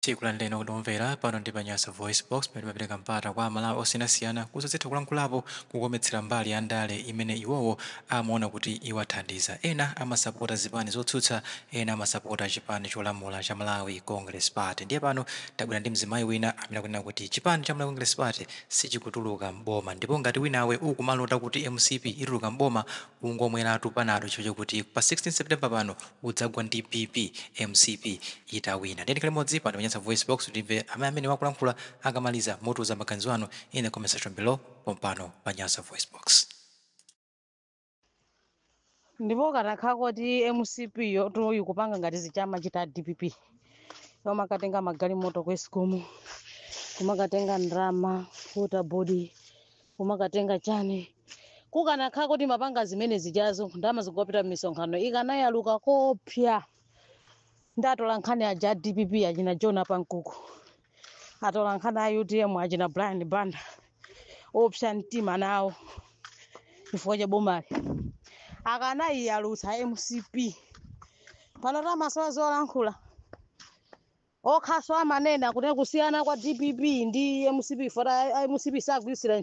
tsiku la lero kudomvera pano ndi Panyasa Voice Box pamene mapereka mpata kwa Amalawi osiyanasiyana kuzatha kulankhulapo kukometsera mbali ya ndale imene iwowo amaona kuti iwathandiza. Ena amasapota zipani zotsutsa, ena amasapota chipani cholamula cha Malawi Congress Party. Ndiye pano tabwera ndi mzimayi wina amene akunena kuti chipani cha Malawi Congress Party sichikutuluka mboma, ndipo ngati winawe ukumalota kuti MCP ituluka mboma ungomweratu panado chifukwa kuti pa 16 September pano udzagwa ndi PP MCP itawina. Ndiye limodzi pano Panyasa Voice Box ndimve amene wakulankhula akamaliza motuza maganizo anu in the comment section below pompano Panyasa Voice Box. Ndipo kanakhala kuti MCP yo to kupanga ngati zichama chita DPP yoma katenga magalimoto ku Eskom kumakatenga ndrama water body kumakatenga chani kukanakhala kuti mapanga zimene zijazo ndama zikupita m'misonkhano ikanayaluka kopya ndatola nkhani aja DPP achina John Pankuku atola nkhani a UTM achina Brian Banda option mtima nawo chifukwa cha bomali akanayiyalutsa MCP pano tamasowa zolankhula okhaso amanena kuti kusiyana kwa DPP ndi MCP fora MCP sagwirisira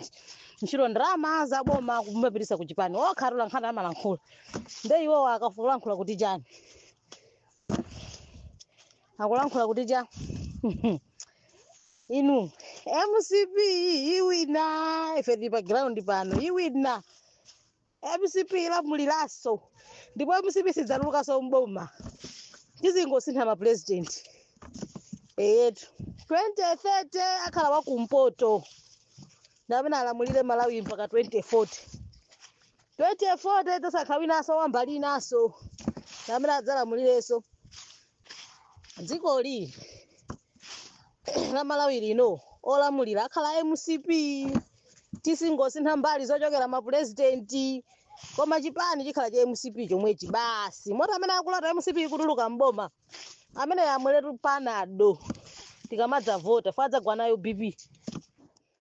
ntchito ndrama zaboma kumapitisa kuchipani okhatola nkhani amalankhula nde iwowo akafulankhula kuti chani akulankhula kuti cha inu MCP iwina ife tili pa ground pano iwina MCP lamulilaso ndipo MCP sidzatulukaso mboma tizingosintha ma president eyetu 2030 akhala wakumpoto ndamene alamulire Malawi mpaka 2040 tosakhawinaso wambali naso ndamene adzalamulireso dziko li la Malawi lino olamulira akhala MCP tisingosintha mbali zochokera ma president koma chipani chikhala cha MCP chomwechi basi mota amene akulata MCP kutuluka mboma amene amweretu panado tikamadza vota fadza gwanayo BP